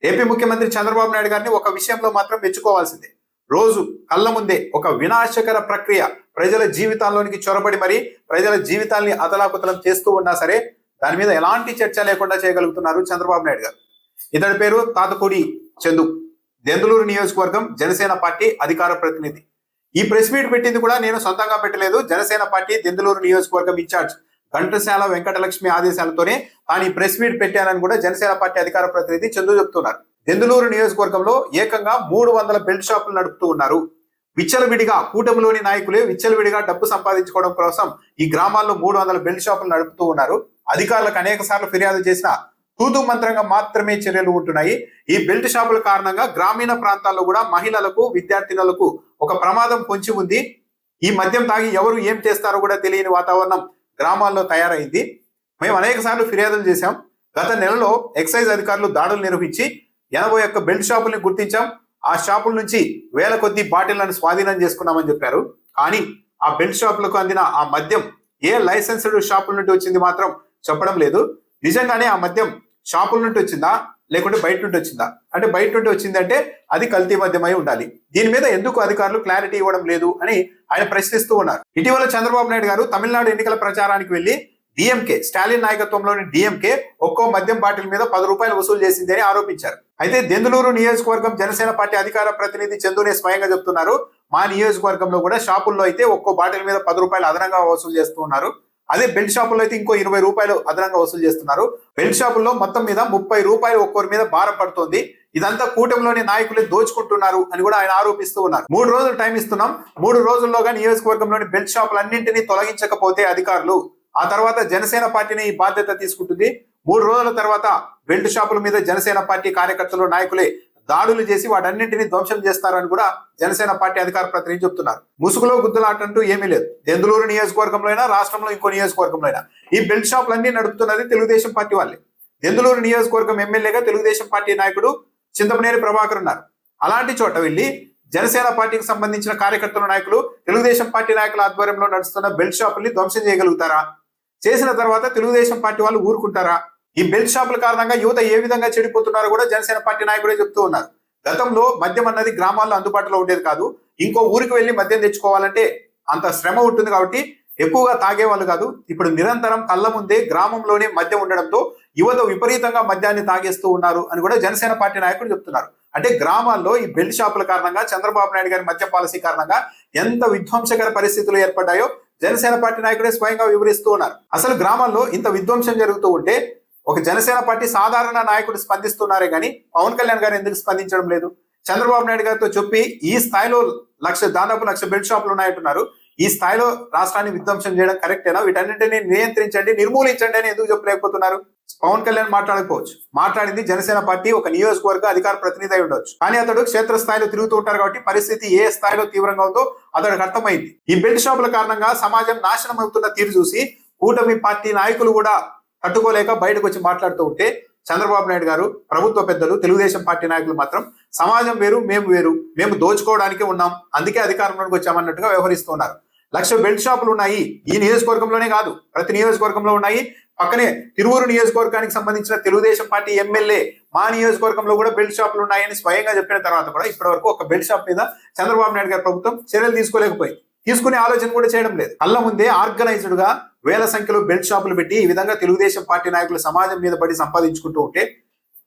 AP ముఖ్యమంత్రి చంద్రబాబు నాయుడు గారిని ఒక విషయంలో మాత్రం మెచ్చుకోవాల్సిందే. రోజు కళ్ళ ముందే ఒక వినాశకర ప్రక్రియ ప్రజల జీవితాల్లోనికి చొరబడి మరి ప్రజల జీవితాల్ని అతలాకుతలం చేస్తూ ఉన్నా సరే దాని మీద ఎలాంటి చర్చ లేకుండా చేయగలుగుతున్నారు చంద్రబాబు నాయుడు గారు. ఇతడి పేరు తాతకూడి చందు, దెందులూరు నియోజకవర్గం జనసేన పార్టీ అధికార ప్రతినిధి. ఈ ప్రెస్ మీట్ పెట్టింది కూడా నేను సొంతంగా పెట్టలేదు. జనసేన పార్టీ దెందులూరు నియోజకవర్గం ఇన్ఛార్జ్ ఘంటసాల వెంకటలక్ష్మి ఆదేశాలతోనే తాను ఈ ప్రెస్ మీట్ పెట్టానని కూడా జనసేన పార్టీ అధికార ప్రతినిధి చందు చెప్తున్నారు. దెందులూరు నియోజకవర్గంలో ఏకంగా 300 బెల్ట్ షాపులు నడుపుతూ ఉన్నారు. విచ్చలవిడిగా కూటమిలోని నాయకులే విచ్చలవిడిగా డబ్బు సంపాదించుకోవడం కోసం ఈ గ్రామాల్లో 300 బెల్ట్ షాపులు నడుపుతూ ఉన్నారు. అధికారులకు అనేక సార్లు ఫిర్యాదు చేసిన తూతు మంత్రంగా మాత్రమే చర్యలు ఉంటున్నాయి. ఈ బెల్ట్ షాపుల కారణంగా గ్రామీణ ప్రాంతాల్లో కూడా మహిళలకు విద్యార్థినులకు ఒక ప్రమాదం పొంచి ఉంది. ఈ మద్యం తాగి ఎవరు ఏం చేస్తారో కూడా తెలియని వాతావరణం గ్రామాల్లో తయారైంది. మేము అనేక సార్లు ఫిర్యాదులు చేశాం. గత నెలలో ఎక్సైజ్ అధికారులు దాడులు నిర్వహించి 81 బెల్ట్ షాపుల్ని గుర్తించాం. ఆ షాపుల నుంచి వేల కొద్ది బాటిళ్లను స్వాధీనం చేసుకున్నామని చెప్పారు. కానీ ఆ బెల్ట్ షాపులకు అందిన ఆ మద్యం ఏ లైసెన్స్డ్ షాపుల నుండి వచ్చింది మాత్రం చెప్పడం లేదు. నిజంగానే ఆ మద్యం షాపుల నుండి వచ్చిందా లేకుంటే బయట నుండి వచ్చిందా? అంటే బయట నుండి వచ్చిందంటే అది కల్తీ మద్యమై ఉండాలి. దీని మీద ఎందుకు అధికారులు క్లారిటీ ఇవ్వడం లేదు అని ఆయన ప్రశ్నిస్తూ ఉన్నారు. ఇటీవల చంద్రబాబు నాయుడు గారు తమిళనాడు ఎన్నికల ప్రచారానికి వెళ్లి డిఎంకే స్టాలిన్ నాయకత్వంలోని డిఎంకే ఒక్కో మద్యం బాటిల్ మీద 10 రూపాయలు వసూలు చేసింది అని ఆరోపించారు. అయితే దెందులూరు నియోజకవర్గం జనసేన పార్టీ అధికార ప్రతినిధి చందునే స్వయంగా చెప్తున్నారు, మా నియోజకవర్గంలో కూడా షాపుల్లో అయితే ఒక్కో బాటిల్ మీద 10 రూపాయలు అదనంగా వసూలు చేస్తూ ఉన్నారు. అదే బెల్ట్ షాపుల్లో అయితే ఇంకో 20 రూపాయలు అదనంగా వసూలు చేస్తున్నారు. బెల్ట్ షాపుల్లో మొత్తం మీద 30 రూపాయలు ఒక్కొరి మీద భారం పడుతోంది. ఇదంతా కూటమిలోని నాయకులే దోచుకుంటున్నారు అని కూడా ఆయన ఆరోపిస్తూ ఉన్నారు. 3 రోజులు టైం ఇస్తున్నాం. 3 రోజుల్లోగా నియోజకవర్గంలోని బెల్ట్ షాపులన్నింటినీ తొలగించకపోతే అధికారులు ఆ తర్వాత జనసేన పార్టీని ఈ బాధ్యత తీసుకుంటుంది. 3 రోజుల తర్వాత బెల్ట్ షాపుల మీద జనసేన పార్టీ కార్యకర్తలు నాయకులే దాడులు చేసి వాటన్నింటినీ ధ్వంసం చేస్తారని కూడా జనసేన పార్టీ అధికార ప్రతినిధి చెప్తున్నారు. ముసుగులో గుద్దులాటంటూ ఏమీ లేదు. దెందులూరు నియోజకవర్గంలో అయినా రాష్ట్రంలో ఇంకో నియోజకవర్గంలో అయినా ఈ బెల్ట్ షాపులన్నీ నడుపుతున్నది తెలుగుదేశం పార్టీ వాళ్ళే. దెందులూరు నియోజకవర్గం ఎమ్మెల్యేగా తెలుగుదేశం పార్టీ నాయకుడు చింతమనేని ప్రభాకర్ ఉన్నారు. అలాంటి చోట వెళ్ళి జనసేన పార్టీకి సంబంధించిన కార్యకర్తల నాయకులు తెలుగుదేశం పార్టీ నాయకుల ఆధ్వర్యంలో నడుస్తున్న బెల్ట్ షాపుల్ని ధ్వంసం చేయగలుగుతారా? చేసిన తర్వాత తెలుగుదేశం పార్టీ వాళ్ళు ఊరుకుంటారా? ఈ బెల్ట్ షాపుల కారణంగా యువత ఏ విధంగా చెడిపోతున్నారో కూడా జనసేన పార్టీ నాయకుడే చెప్తూ ఉన్నారు. గతంలో మద్యం అన్నది గ్రామాల్లో అందుబాటులో ఉండేది కాదు. ఇంకో ఊరికి వెళ్ళి మద్యం తెచ్చుకోవాలంటే అంత శ్రమ ఉంటుంది కాబట్టి ఎక్కువగా తాగేవాళ్ళు కాదు. ఇప్పుడు నిరంతరం కళ్ళ ముందే గ్రామంలోనే మద్యం ఉండడంతో యువత విపరీతంగా మద్యాన్ని తాగేస్తూ ఉన్నారు అని కూడా జనసేన పార్టీ నాయకులు చెప్తున్నారు. అంటే గ్రామాల్లో ఈ బెల్ట్ షాపుల కారణంగా చంద్రబాబు నాయుడు గారి మద్య పాలసీ కారణంగా ఎంత విధ్వంసకర పరిస్థితులు ఏర్పడ్డాయో జనసేన పార్టీ నాయకుడే స్వయంగా వివరిస్తూ ఉన్నారు. అసలు గ్రామాల్లో ఇంత విధ్వంసం జరుగుతూ ఉంటే ఒక జనసేన పార్టీ సాధారణ నాయకుడు స్పందిస్తున్నారే కానీ పవన్ కళ్యాణ్ గారు ఎందుకు స్పందించడం లేదు? చంద్రబాబు నాయుడు గారితో చెప్పి ఈ స్థాయిలో దాదాపు 1,00,000 బెల్ట్ షాపులు ఉన్నాయంటున్నారు. ఈ స్థాయిలో రాష్ట్రాన్ని విధ్వంసం చేయడం కరెక్టేనా? వీటన్నింటినీ నియంత్రించండి, నిర్మూలించండి అని ఎందుకు చెప్పలేకపోతున్నారు? పవన్ కళ్యాణ్ మాట్లాడకపోవచ్చు. మాట్లాడింది జనసేన పార్టీ ఒక నియోజకవర్గ అధికార ప్రతినిధి అయి ఉండొచ్చు. కానీ అతడు క్షేత్ర స్థాయిలో తిరుగుతూ ఉంటారు కాబట్టి పరిస్థితి ఏ స్థాయిలో తీవ్రంగా ఉందో అతడికి అర్థమైంది. ఈ బెల్ట్ షాపుల కారణంగా సమాజం నాశనం అవుతున్న తీరు చూసి కూటమి పార్టీ నాయకులు కూడా తట్టుకోలేక బయటకు వచ్చి మాట్లాడుతూ ఉంటే చంద్రబాబు నాయుడు గారు, ప్రభుత్వ పెద్దలు, తెలుగుదేశం పార్టీ నాయకులు మాత్రం సమాజం వేరు, మేము వేరు, మేము దోచుకోవడానికే ఉన్నాం, అందుకే అధికారంలోకి వచ్చామన్నట్టుగా వ్యవహరిస్తున్నారు. 1,00,000 బెల్ట్ షాపులు ఉన్నాయి. ఈ నియోజకవర్గంలోనే కాదు, ప్రతి నియోజకవర్గంలో ఉన్నాయి. పక్కనే తిరువూరు నియోజకవర్గానికి సంబంధించిన తెలుగుదేశం పార్టీ ఎమ్మెల్యే మా నియోజకవర్గంలో కూడా బెల్ట్ షాపులు ఉన్నాయని స్వయంగా చెప్పిన తర్వాత కూడా ఇప్పటి వరకు ఒక బెల్ట్ షాప్ మీద చంద్రబాబు నాయుడు గారి ప్రభుత్వం చర్యలు తీసుకోలేకపోయింది. తీసుకునే ఆలోచన కూడా చేయడం లేదు. కళ్ళ ముందే ఆర్గనైజ్డ్ గా వేల సంఖ్యలో బెల్ట్ షాపులు పెట్టి ఈ విధంగా తెలుగుదేశం పార్టీ నాయకులు సమాజం మీద పడి సంపాదించుకుంటూ ఉంటే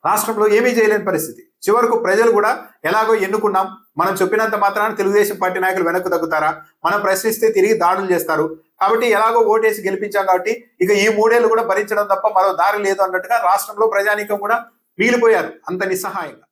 రాష్ట్రంలో ఏమీ చేయలేని పరిస్థితి. చివరకు ప్రజలు కూడా ఎలాగో ఎన్నుకున్నాం, మనం చెప్పినంత మాత్రాన తెలుగుదేశం పార్టీ నాయకులు వెనక్కు తగ్గుతారా? మనం ప్రశ్నిస్తే తిరిగి దాడులు చేస్తారు కాబట్టి ఎలాగో ఓటేసి గెలిపించాం కాబట్టి ఇక ఈ 3 ఏళ్ళు కూడా భరించడం తప్ప మరో దారి లేదు అన్నట్టుగా రాష్ట్రంలో ప్రజానీకం కూడా మిగిలిపోయారు అంత నిస్సహాయంగా.